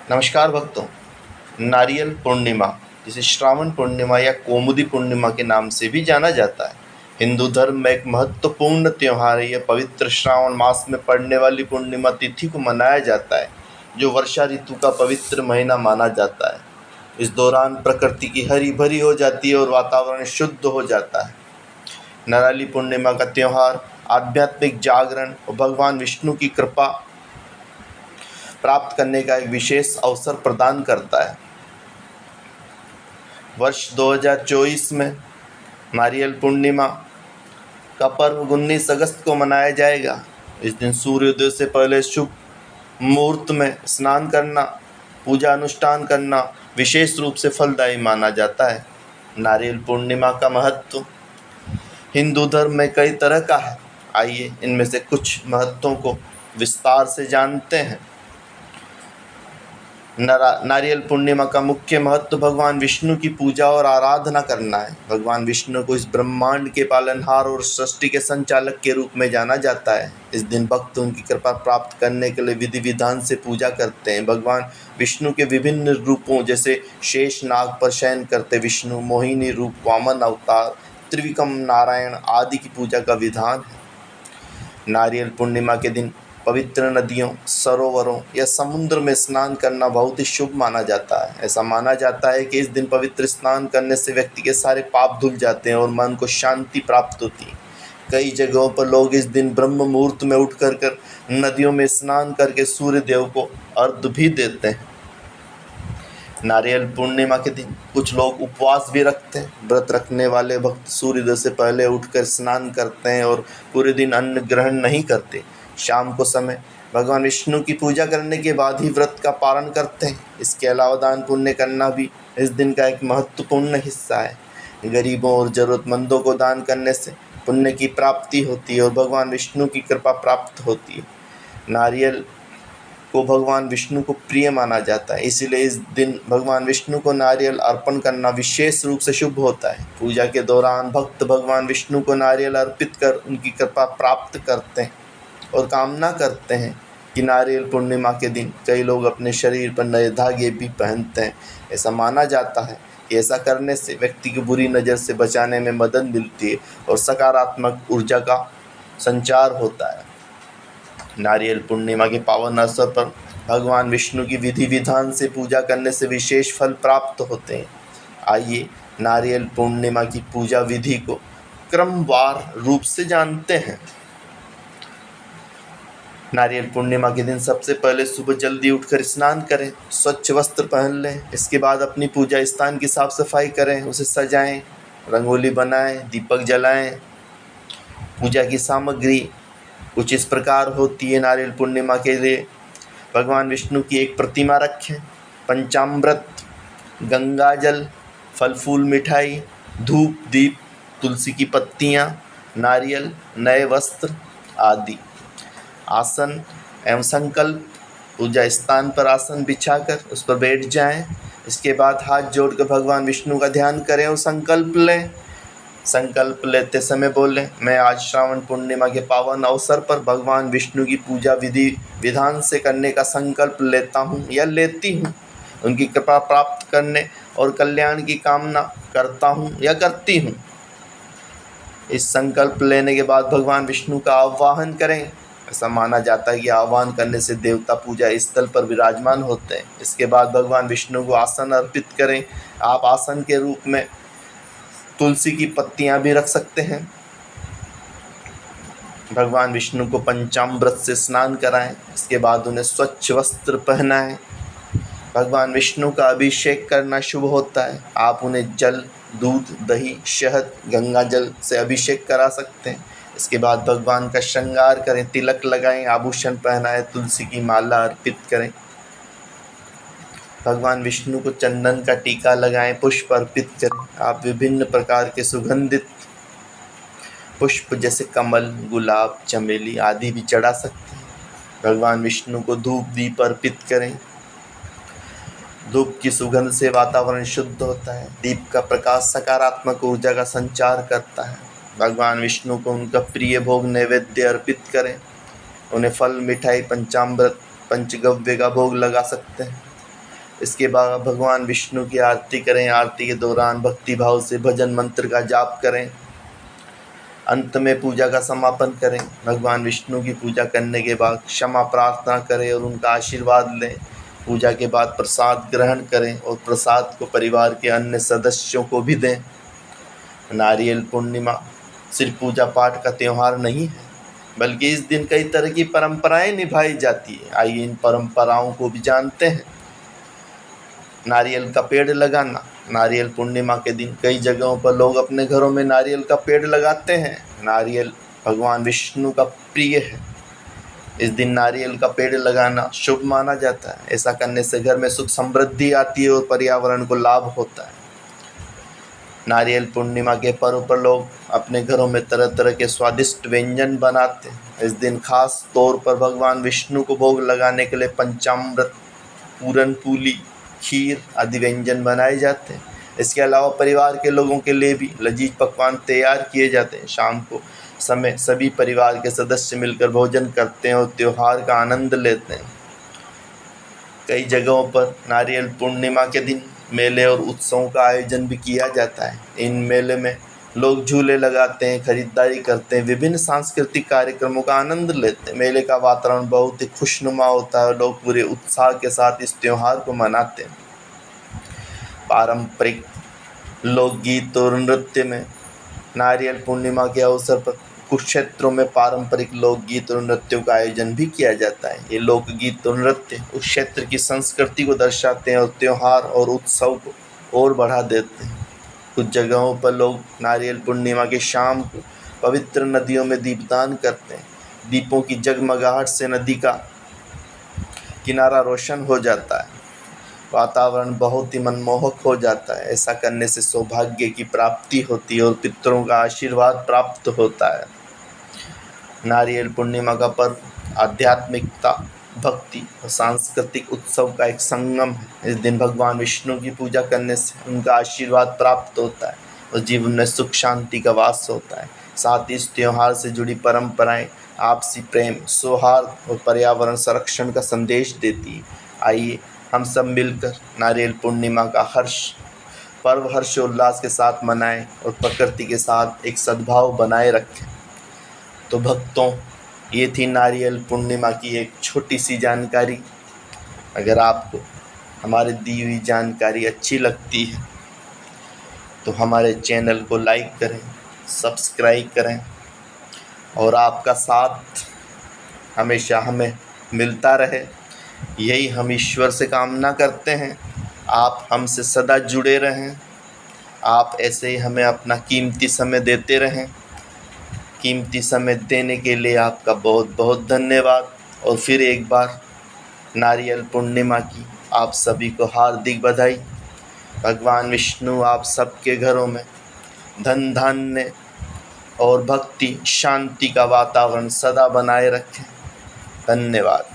नमस्कार भक्तों। नारियल पूर्णिमा, जिसे श्रावण पूर्णिमा या कोमुदी पूर्णिमा के नाम से भी जाना जाता है, हिंदू धर्म में एक महत्वपूर्ण त्यौहार है। यह पवित्र श्रावण मास में पड़ने वाली पूर्णिमा तिथि को मनाया जाता है, जो वर्षा ऋतु का पवित्र महीना माना जाता है। इस दौरान प्रकृति की हरी भरी हो जाती है और वातावरण शुद्ध हो जाता है। नारियल पूर्णिमा का त्यौहार आध्यात्मिक जागरण और भगवान विष्णु की कृपा प्राप्त करने का एक विशेष अवसर प्रदान करता है। वर्ष 2024 में नारियल पूर्णिमा का पर्व 19 अगस्त को मनाया जाएगा। इस दिन सूर्योदय से पहले शुभ मुहूर्त में स्नान करना, पूजा अनुष्ठान करना विशेष रूप से फलदायी माना जाता है। नारियल पूर्णिमा का महत्व हिंदू धर्म में कई तरह का है। आइए इनमें से कुछ महत्वों को विस्तार से जानते हैं। नारियल पूर्णिमा का मुख्य महत्व भगवान विष्णु की पूजा और आराधना करना है। भगवान विष्णु को इस ब्रह्मांड के पालनहार और सृष्टि के संचालक के रूप में जाना जाता है। इस दिन भक्त उनकी कृपा प्राप्त करने के लिए विधि विधान से पूजा करते हैं। भगवान विष्णु के विभिन्न रूपों जैसे शेष नाग पर शयन करते विष्णु, मोहिनी रूप, वामन अवतार, त्रिविक्रम नारायण आदि की पूजा का विधान है। नारियल पूर्णिमा के दिन पवित्र नदियों, सरोवरों या समुद्र में स्नान करना बहुत ही शुभ माना जाता है। ऐसा माना जाता है कि इस दिन पवित्र स्नान करने से व्यक्ति के सारे पाप धुल जाते हैं और मन को शांति प्राप्त होती है। कई जगहों पर लोग इस दिन ब्रह्म मुहूर्त में उठ कर नदियों में स्नान करके सूर्य देव को अर्घ्य भी देते हैं। नारियल पूर्णिमा के दिन कुछ लोग उपवास भी रखते हैं। व्रत रखने वाले भक्त सूर्योदय से पहले उठकर स्नान करते हैं और पूरे दिन अन्न ग्रहण नहीं करते। शाम को समय भगवान विष्णु की पूजा करने के बाद ही व्रत का पालन करते हैं। इसके अलावा दान पुण्य करना भी इस दिन का एक महत्वपूर्ण हिस्सा है। गरीबों और ज़रूरतमंदों को दान करने से पुण्य की प्राप्ति होती है और भगवान विष्णु की कृपा प्राप्त होती है। नारियल को भगवान विष्णु को प्रिय माना जाता है, इसलिए इस दिन भगवान विष्णु को नारियल अर्पण करना विशेष रूप से शुभ होता है। पूजा के दौरान भक्त भगवान विष्णु को नारियल अर्पित कर उनकी कृपा प्राप्त करते हैं और कामना करते हैं कि नारियल पूर्णिमा के दिन कई लोग अपने शरीर पर नए धागे भी पहनते हैं। ऐसा माना जाता है कि ऐसा करने से व्यक्ति की बुरी नज़र से बचाने में मदद मिलती है और सकारात्मक ऊर्जा का संचार होता है। नारियल पूर्णिमा के पावन अवसर पर भगवान विष्णु की विधि विधान से पूजा करने से विशेष फल प्राप्त होते हैं। आइए नारियल पूर्णिमा की पूजा विधि को क्रमवार रूप से जानते हैं। नारियल पूर्णिमा के दिन सबसे पहले सुबह जल्दी उठकर स्नान करें, स्वच्छ वस्त्र पहन लें। इसके बाद अपनी पूजा स्थान की साफ सफाई करें, उसे सजाएं, रंगोली बनाएं, दीपक जलाएं। पूजा की सामग्री कुछ इस प्रकार होती है। नारियल पूर्णिमा के लिए भगवान विष्णु की एक प्रतिमा रखें, पंचामृत, गंगाजल, फल फूल मिठाई, धूप दीप, तुलसी की पत्तियाँ, नारियल, नए वस्त्र आदि। आसन एवं संकल्प, पूजा स्थान पर आसन बिछाकर उस पर बैठ जाएं। इसके बाद हाथ जोड़कर भगवान विष्णु का ध्यान करें और संकल्प लें। संकल्प लेते समय बोलें, मैं आज श्रावण पूर्णिमा के पावन अवसर पर भगवान विष्णु की पूजा विधि विधान से करने का संकल्प लेता हूँ या लेती हूँ। उनकी कृपा प्राप्त करने और कल्याण की कामना करता हूँ या करती हूँ। इस संकल्प लेने के बाद भगवान विष्णु का आह्वान करें। ऐसा माना जाता है कि आह्वान करने से देवता पूजा स्थल पर विराजमान होते हैं। इसके बाद भगवान विष्णु को आसन अर्पित करें। आप आसन के रूप में तुलसी की पत्तियां भी रख सकते हैं। भगवान विष्णु को पंचामृत से स्नान कराएं। इसके बाद उन्हें स्वच्छ वस्त्र पहनाएं। भगवान विष्णु का अभिषेक करना शुभ होता है। आप उन्हें जल, दूध, दही, शहद, गंगा जल से अभिषेक करा सकते हैं। इसके बाद भगवान का श्रृंगार करें, तिलक लगाएं, आभूषण पहनाएं, तुलसी की माला अर्पित करें। भगवान विष्णु को चंदन का टीका लगाएं, पुष्प अर्पित करें। आप विभिन्न प्रकार के सुगंधित पुष्प जैसे कमल, गुलाब, चमेली आदि भी चढ़ा सकते हैं। भगवान विष्णु को धूप दीप अर्पित करें। धूप की सुगंध से वातावरण शुद्ध होता है। दीप का प्रकाश सकारात्मक ऊर्जा का संचार करता है। भगवान विष्णु को उनका प्रिय भोग नैवेद्य अर्पित करें। उन्हें फल, मिठाई, पंचामृत, पंचगव्य का भोग लगा सकते हैं। इसके बाद भगवान विष्णु की आरती करें। आरती के दौरान भक्ति भाव से भजन मंत्र का जाप करें। अंत में पूजा का समापन करें। भगवान विष्णु की पूजा करने के बाद क्षमा प्रार्थना करें और उनका आशीर्वाद लें। पूजा के बाद प्रसाद ग्रहण करें और प्रसाद को परिवार के अन्य सदस्यों को भी दें। नारियल पूर्णिमा सिर्फ पूजा पाठ का त्यौहार नहीं है, बल्कि इस दिन कई तरह की परंपराएं निभाई जाती है। आइए इन परंपराओं को भी जानते हैं। नारियल का पेड़ लगाना। नारियल पूर्णिमा के दिन कई जगहों पर लोग अपने घरों में नारियल का पेड़ लगाते हैं। नारियल भगवान विष्णु का प्रिय है। इस दिन नारियल का पेड़ लगाना शुभ माना जाता है। ऐसा करने से घर में सुख समृद्धि आती है और पर्यावरण को लाभ होता है। नारियल पूर्णिमा के पर्व पर लोग अपने घरों में तरह तरह के स्वादिष्ट व्यंजन बनाते हैं। इस दिन खास तौर पर भगवान विष्णु को भोग लगाने के लिए पंचामृत, पूरन पूली, खीर आदि व्यंजन बनाए जाते हैं। इसके अलावा परिवार के लोगों के लिए भी लजीज पकवान तैयार किए जाते हैं। शाम को समय सभी परिवार के सदस्य मिलकर भोजन करते हैं और त्योहार का आनंद लेते हैं। कई जगहों पर नारियल पूर्णिमा के दिन मेले और उत्सवों का आयोजन भी किया जाता है। इन मेले में लोग झूले लगाते हैं, खरीदारी करते हैं, विभिन्न सांस्कृतिक कार्यक्रमों का आनंद लेते हैं। मेले का वातावरण बहुत ही खुशनुमा होता है और लोग पूरे उत्साह के साथ इस त्यौहार को मनाते हैं। पारंपरिक लोकगीत और नृत्य में नारियल पूर्णिमा के अवसर पर कुछ क्षेत्रों में पारंपरिक लोकगीत और नृत्यों का आयोजन भी किया जाता है। ये लोकगीत और नृत्य उस क्षेत्र की संस्कृति को दर्शाते हैं और त्यौहार और उत्सव को और बढ़ा देते हैं। कुछ जगहों पर लोग नारियल पूर्णिमा की शाम को पवित्र नदियों में दीपदान करते हैं। दीपों की जगमगाहट से नदी का किनारा रोशन हो जाता है। वातावरण बहुत ही मनमोहक हो जाता है। ऐसा करने से सौभाग्य की प्राप्ति होती है और पितरों का आशीर्वाद प्राप्त होता है। नारियल पूर्णिमा का पर्व आध्यात्मिकता, भक्ति और सांस्कृतिक उत्सव का एक संगम है। इस दिन भगवान विष्णु की पूजा करने से उनका आशीर्वाद प्राप्त होता है और जीवन में सुख शांति का वास होता है। साथ ही इस त्यौहार से जुड़ी परंपराएं आपसी प्रेम, सौहार्द और पर्यावरण संरक्षण का संदेश देती है। आइए हम सब मिलकर नारियल पूर्णिमा का पर्व हर्षोल्लास के साथ मनाएं और प्रकृति के साथ एक सद्भाव बनाए रखें। तो भक्तों, ये थी नारियल पूर्णिमा की एक छोटी सी जानकारी। अगर आपको हमारी दी हुई जानकारी अच्छी लगती है तो हमारे चैनल को लाइक करें, सब्सक्राइब करें और आपका साथ हमेशा हमें मिलता रहे, यही हम ईश्वर से कामना करते हैं। आप हमसे सदा जुड़े रहें। आप ऐसे ही हमें अपना कीमती समय देते रहें। कीमती समय देने के लिए आपका बहुत बहुत धन्यवाद। और फिर एक बार नारियल पूर्णिमा की आप सभी को हार्दिक बधाई। भगवान विष्णु आप सबके घरों में धन धान्य और भक्ति शांति का वातावरण सदा बनाए रखें। धन्यवाद।